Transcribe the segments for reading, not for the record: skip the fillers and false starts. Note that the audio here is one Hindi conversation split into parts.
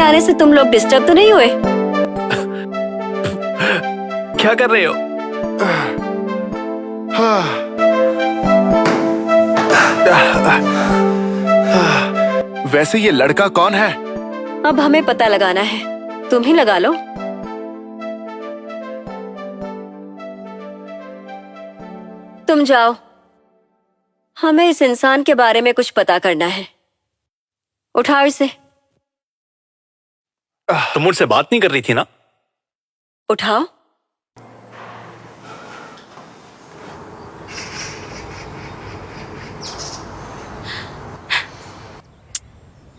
आने से तुम लोग डिस्टर्ब तो नहीं हुए? क्या कर रहे हो? वैसे ये लड़का कौन है? अब हमें पता लगाना है, तुम ही लगा लो। तुम जाओ, हमें इस इंसान के बारे में कुछ पता करना है। उठाओ इसे। तुम मुझसे बात नहीं कर रही थी ना? उठाओ।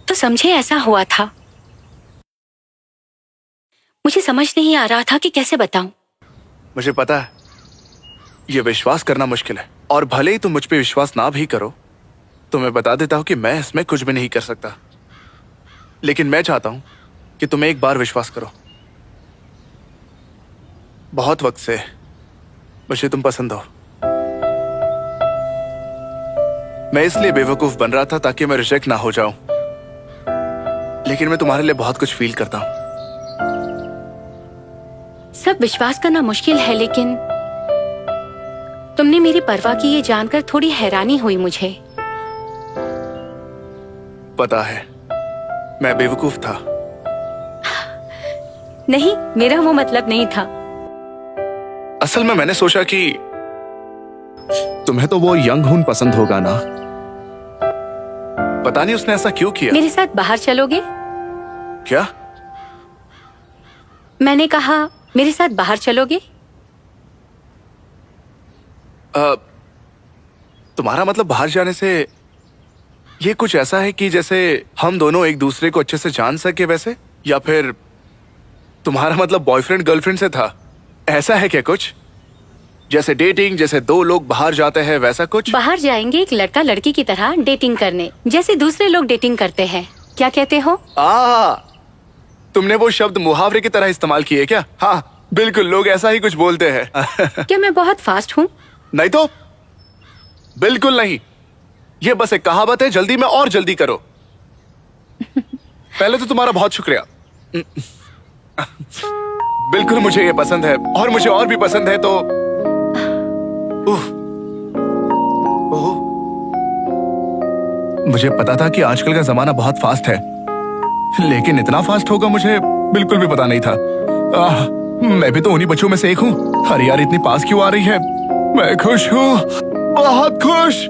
तो समझे ऐसा हुआ था। मुझे समझ नहीं आ रहा था कि कैसे बताऊं। मुझे पता है ये विश्वास करना मुश्किल है, और भले ही तुम मुझ पे विश्वास ना भी करो तो मैं बता देता हूं कि मैं इसमें कुछ भी नहीं कर सकता। लेकिन मैं चाहता हूं कि तुम एक बार विश्वास करो। बहुत वक्त से मुझे तुम पसंद हो। मैं इसलिए बेवकूफ बन रहा था ताकि मैं रिजेक्ट ना हो जाऊं, लेकिन मैं तुम्हारे लिए बहुत कुछ फील करता हूं। सब विश्वास करना मुश्किल है, लेकिन तुमने मेरी परवाह की ये जानकर थोड़ी हैरानी हुई मुझे। पता है मैं बेवकूफ था। नहीं, मेरा वो मतलब नहीं था। असल में मैंने सोचा कि तुम्हें तो वो यंग हून पसंद होगा ना। पता नहीं उसने ऐसा क्यों किया। मेरे साथ बाहर चलोगे? क्या? मैंने कहा मेरे साथ बाहर चलोगे? तुम्हारा मतलब बाहर जाने से ये कुछ ऐसा है कि जैसे हम दोनों एक दूसरे को अच्छे से जान सके वैसे, या फिर तुम्हारा मतलब बॉयफ्रेंड गर्लफ्रेंड से था? ऐसा है क्या कुछ? जैसे डेटिंग, जैसे दो लोग बाहर जाते हैं वैसा कुछ? बाहर जाएंगे एक लड़का लड़की की तरह डेटिंग करने, जैसे दूसरे लोग डेटिंग करते हैं। क्या कहते हो? तुमने वो शब्द मुहावरे की तरह इस्तेमाल किए क्या? हाँ बिल्कुल, लोग ऐसा ही कुछ बोलते हैं। क्या मैं बहुत फास्ट हूँ? नहीं तो बिल्कुल नहीं, ये बस एक कहावत है, जल्दी में और जल्दी करो। पहले तो तुम्हारा बहुत शुक्रिया। बिल्कुल मुझे ये पसंद है, और मुझे और भी पसंद है तो मुझे पता था कि आजकल का जमाना बहुत फास्ट है, लेकिन इतना फास्ट होगा मुझे बिल्कुल भी पता नहीं था। मैं भी तो उन्हीं बच्चों में से एक हूँ। अरे यार इतनी पास क्यों आ रही है? मैं खुश हूँ, बहुत खुश।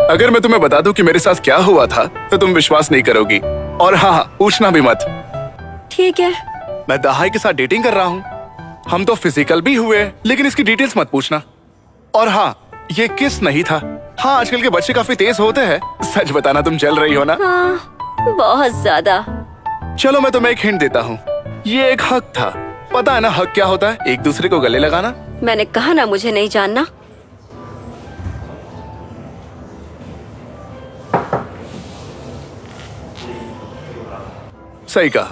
अगर मैं तुम्हें बता दूं कि मेरे साथ क्या हुआ था तो तुम विश्वास नहीं करोगी, और हाँ पूछना भी मत। ठीक है। मैं दहाई के साथ डेटिंग कर रहा हूँ। हम तो फिजिकल भी हुए, लेकिन इसकी डिटेल्स मत पूछना। और हाँ, ये किस नहीं था। हाँ आजकल के बच्चे काफी तेज होते हैं। सच बताना तुम जल रही हो ना? हाँ, बहुत ज्यादा। चलो मैं तुम्हें एक हिंट देता हूँ, ये एक हक था। पता है ना हक क्या होता है? एक दूसरे को गले लगाना। मैंने कहा ना मुझे नहीं जानना। सही कहा।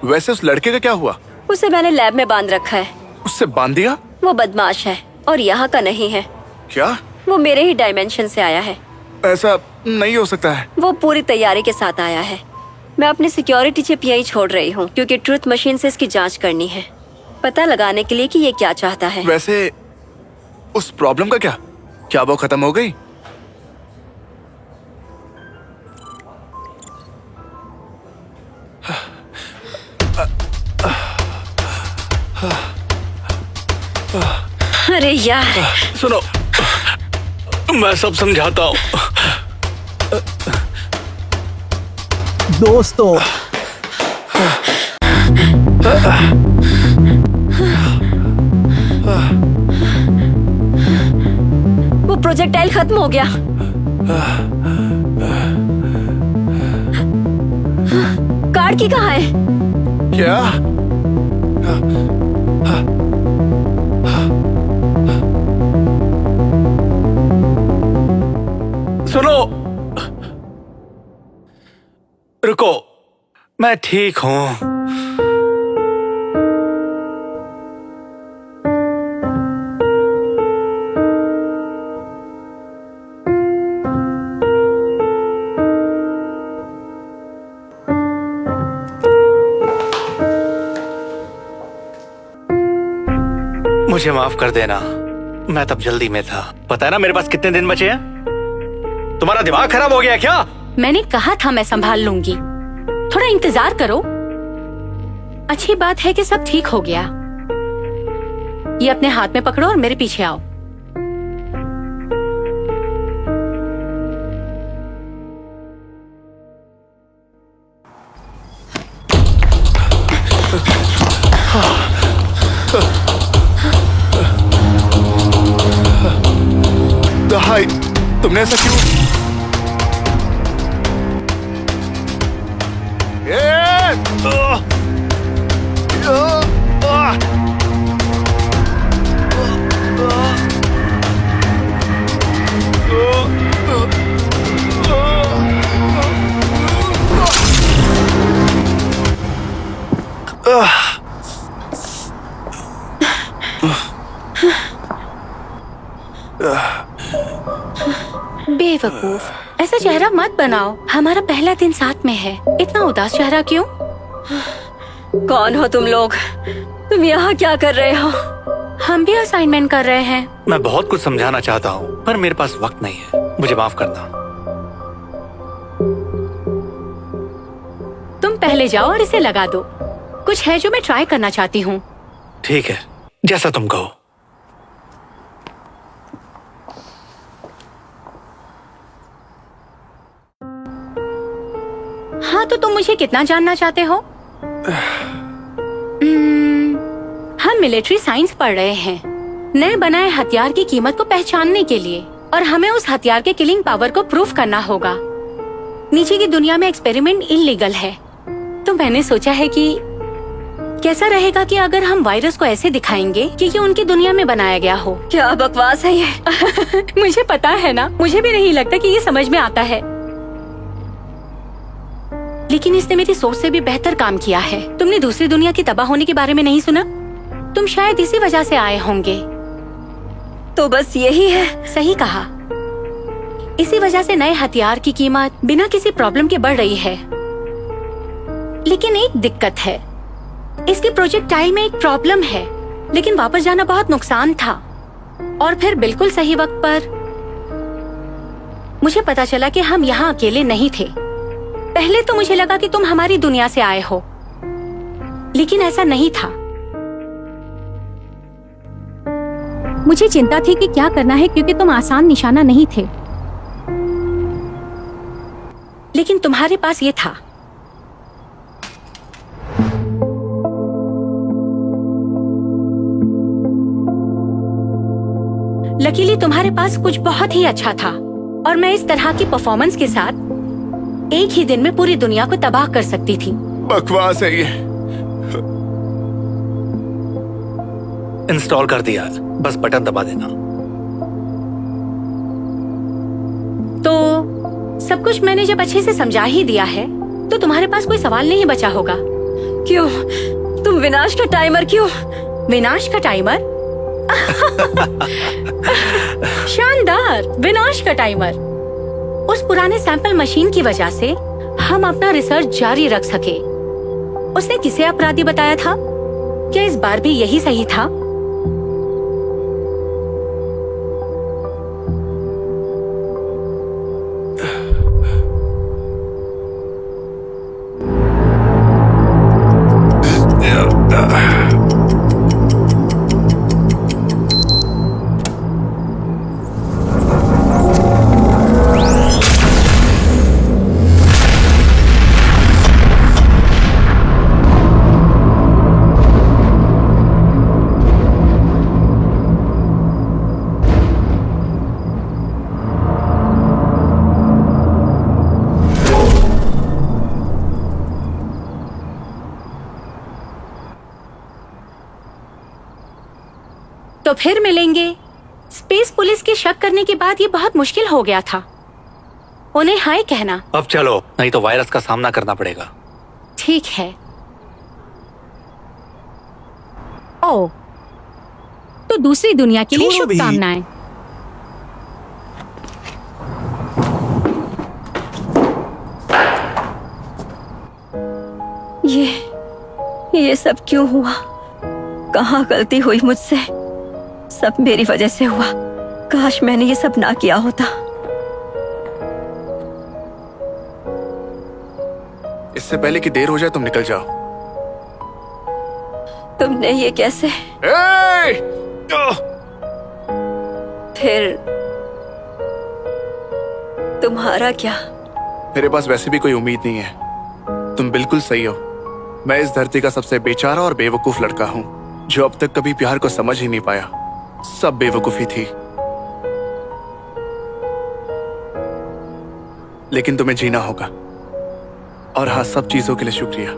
वैसे उस लड़के का क्या हुआ? उसे मैंने लैब में बांध रखा है। उससे बांध दिया? वो बदमाश है और यहाँ का नहीं है। क्या? वो मेरे ही डायमेंशन से आया है। ऐसा नहीं हो सकता है। वो पूरी तैयारी के साथ आया है। मैं अपनी सिक्योरिटी चिप यहीं छोड़ रही हूँ क्योंकि ट्रुथ मशीन से इसकी जांच करनी है, पता लगाने के लिए कि ये क्या चाहता है। वैसे उस प्रॉब्लम का क्या? क्या वो खत्म हो गई? अरे यार सुनो, मैं सब समझाता हूँ। दोस्तों वो प्रोजेक्टाइल खत्म हो गया। कार्ड की कहाँ है? क्या? सुनो, रुको, मैं ठीक हूं। मुझे माफ कर देना, मैं तब जल्दी में था। पता है ना मेरे पास कितने दिन बचे हैं? तुम्हारा दिमाग खराब हो गया क्या? मैंने कहा था मैं संभाल लूंगी, थोड़ा इंतजार करो। अच्छी बात है कि सब ठीक हो गया। ये अपने हाथ में पकड़ो और मेरे पीछे आओ। हाय, तुमने ऐसा क्यों? बेवकूफ, ऐसा चेहरा मत बनाओ। हमारा पहला दिन साथ में है, इतना उदास चेहरा क्यों? कौन हो तुम लोग? तुम यहाँ क्या कर रहे हो? हम भी असाइनमेंट कर रहे हैं। मैं बहुत कुछ समझाना चाहता हूँ पर मेरे पास वक्त नहीं है, मुझे माफ करना। तुम पहले जाओ और इसे लगा दो। कुछ है जो मैं ट्राई करना चाहती हूँ। ठीक है, जैसा तुम कहो। हाँ, तो तुम मुझे कितना जानना चाहते हो? हम मिलिट्री साइंस पढ़ रहे हैं, नए बनाए हथियार की कीमत को पहचानने के लिए, और हमें उस हथियार के किलिंग पावर को प्रूफ करना होगा। नीचे की दुनिया में एक्सपेरिमेंट इलीगल है, तो मैंने सोचा है कि कैसा रहेगा कि अगर हम वायरस को ऐसे दिखाएंगे कि ये उनकी दुनिया में बनाया गया हो। क्या बकवास है ये? मुझे पता है ना, मुझे भी नहीं लगता कि ये समझ में आता है, लेकिन इसने मेरी सोच से भी बेहतर काम किया है। तुमने दूसरी दुनिया की तबाह होने के बारे में नहीं सुना? तुम शायद इसी वजह से आए होंगे। तो बस यही है? सही कहा। इसी वजह से नए हथियार की कीमत बिना किसी प्रॉब्लम के बढ़ रही है। लेकिन एक दिक्कत है, इसके प्रोजेक्टाइल में एक प्रॉब्लम है। लेकिन वापस जाना बहुत नुकसान था, और फिर बिल्कुल सही वक्त पर मुझे पता चला कि हम यहाँ अकेले नहीं थे। पहले तो मुझे लगा कि तुम हमारी दुनिया से आए हो, लेकिन ऐसा नहीं था। मुझे चिंता थी कि क्या करना है, क्योंकि तुम आसान निशाना नहीं थे, लेकिन तुम्हारे पास ये था। लकीली तुम्हारे पास कुछ बहुत ही अच्छा था, और मैं इस तरह की परफॉर्मेंस के साथ एक ही दिन में पूरी दुनिया को तबाह कर सकती थी। बकवास है ये। इंस्टॉल कर दिया, बस बटन दबा देना। तो सब कुछ मैंने जब अच्छे से समझा ही दिया है, तो तुम्हारे पास कोई सवाल नहीं बचा होगा। क्यों? तुम विनाश का टाइमर क्यों? विनाश का टाइमर? शानदार, विनाश का टाइमर। उस पुराने सैंपल मशीन की वजह से हम अपना रिसर्च जारी रख सके। उसने किसे अपराधी बताया था? क्या इस बार भी यही सही था? तो फिर मिलेंगे। स्पेस पुलिस के शक करने के बाद ये बहुत मुश्किल हो गया था। उन्हें हाय कहना। अब चलो, नहीं तो वायरस का सामना करना पड़ेगा। ठीक है। ओ, तो दूसरी दुनिया के लिए छोड़ो भी। शुभकामनाएं। ये सब क्यों हुआ? कहाँ गलती हुई मुझसे? सब मेरी वजह से हुआ। काश मैंने ये सब ना किया होता। इससे पहले कि देर हो जाए तुम निकल जाओ। तुमने ये कैसे? ए! फिर तुम्हारा क्या? मेरे पास वैसे भी कोई उम्मीद नहीं है। तुम बिल्कुल सही हो। मैं इस धरती का सबसे बेचारा और बेवकूफ लड़का हूं, जो अब तक कभी प्यार को समझ ही नहीं पाया। सब बेवकूफी थी। लेकिन तुम्हें जीना होगा। और हाँ, सब चीजों के लिए शुक्रिया।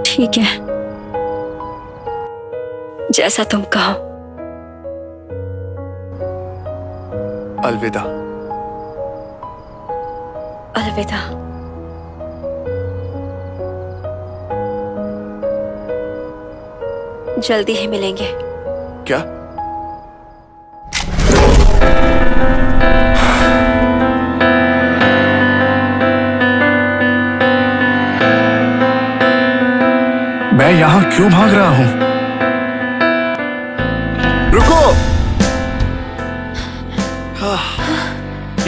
ठीक है, जैसा तुम कहो। अलविदा। अलविदा। जल्दी ही मिलेंगे। क्या? मैं यहां क्यों भाग रहा हूं? रुको!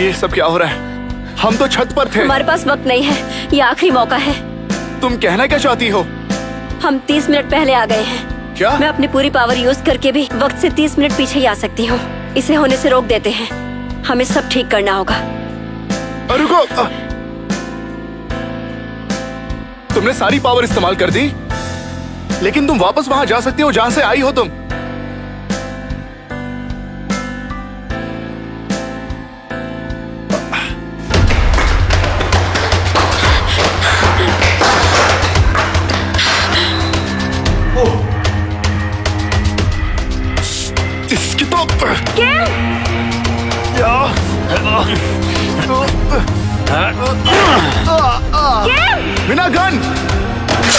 ये सब क्या हो रहा है? हम तो छत पर थे। हमारे पास वक्त नहीं है, ये आखिरी मौका है। तुम कहना क्या चाहती हो? हम 30 मिनट पहले आ गए हैं। क्या? मैं अपनी पूरी पावर यूज करके भी वक्त से 30 मिनट पीछे ही आ सकती हूँ। इसे होने से रोक देते हैं। हमें सब ठीक करना होगा। रुको! तुमने सारी पावर इस्तेमाल कर दी, लेकिन तुम वापस वहां जा सकती हो जहां से आई हो तुम। इसकी तो बिना गन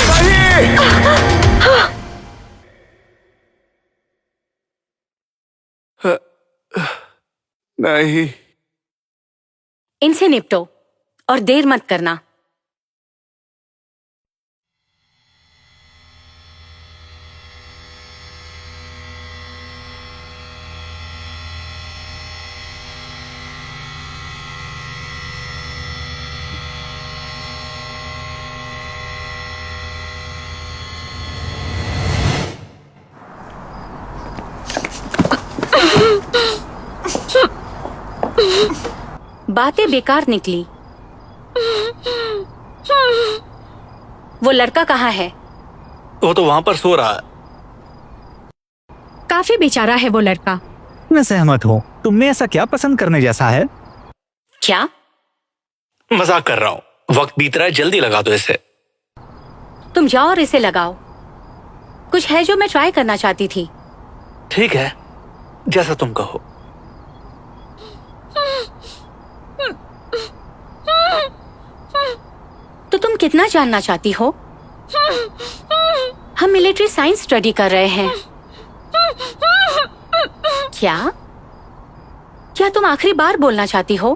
नहीं। नहीं। इनसे निपटो और देर मत करना। बातें बेकार निकली। वो लड़का कहाँ है? वो तो वहां पर सो रहा है। काफी बेचारा है वो लड़का। मैं सहमत हूँ। तुम में ऐसा क्या पसंद करने जैसा है? क्या? मजाक कर रहा हूँ। वक्त बीत रहा है, जल्दी लगा दो इसे। तुम जाओ और इसे लगाओ। कुछ है जो मैं ट्राई करना चाहती थी। ठीक है, जैसा तुम कहो। तो तुम कितना जानना चाहती हो? हम मिलिट्री साइंस स्टडी कर रहे हैं। क्या तुम आखिरी बार बोलना चाहती हो?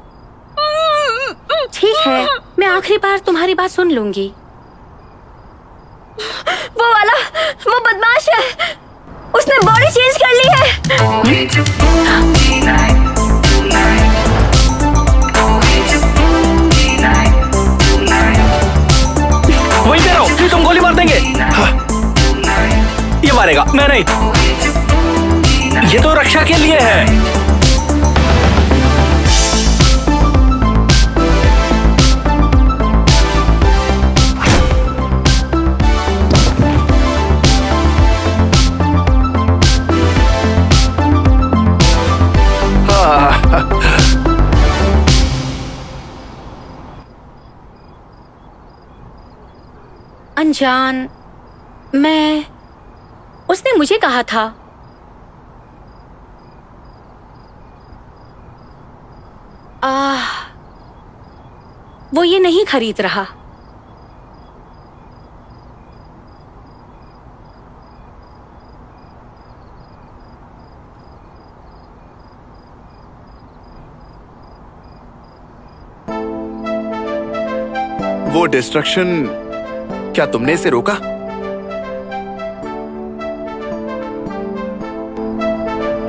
ठीक है, मैं आखिरी बार तुम्हारी बात सुन लूंगी। वो वाला, वो बदमाश है। उसने बॉडी चेंज कर ली है। वहीं पे रहो, फिर तुम गोली मार देंगे। हाँ। ये मारेगा, मैं नहीं। ये तो रक्षा के लिए है। अनजान, उसने मुझे कहा था वो ये नहीं खरीद रहा। वो डिस्ट्रक्शन, क्या तुमने इसे रोका?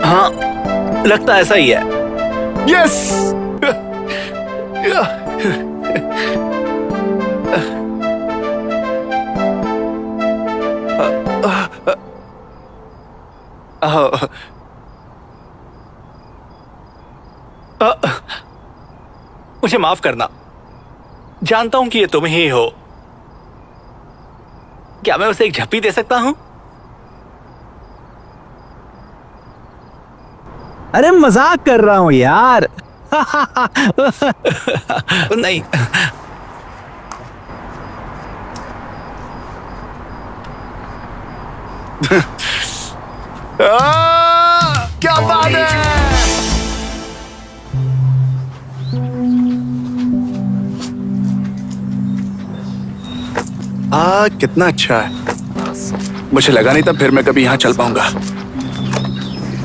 हाँ, लगता ऐसा ही है। यस। मुझे माफ करना, जानता हूं कि ये तुम ही हो। क्या मैं उसे एक झप्पी दे सकता हूं? अरे मजाक कर रहा हूँ यार। नहीं। क्या बात है। कितना अच्छा है। मुझे लगा नहीं था फिर मैं कभी यहाँ चल पाऊंगा।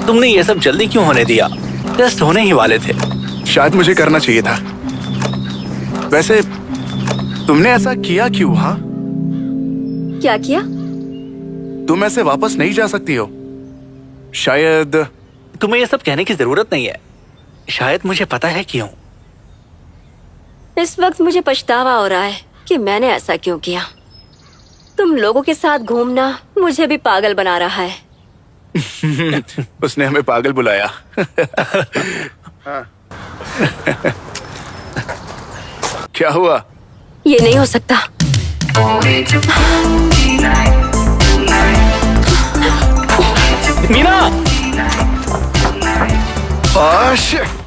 तुमने ये सब जल्दी क्यों होने दिया? टेस्ट होने ही वाले थे। शायद मुझे करना चाहिए था। वैसे तुमने ऐसा किया क्यों? हाँ, क्या किया? तुम ऐसे वापस नहीं जा सकती हो। शायद तुम्हें ये सब कहने की जरूरत नहीं है। शायद मुझे पता है क्यों। इस वक्त मुझे पछतावा हो रहा है कि मैंने ऐसा क्यों किया। तुम लोगों के साथ घूमना मुझे भी पागल बना रहा है। उसने हमें पागल बुलाया। क्या हुआ? ये नहीं हो सकता। मीना! शिट।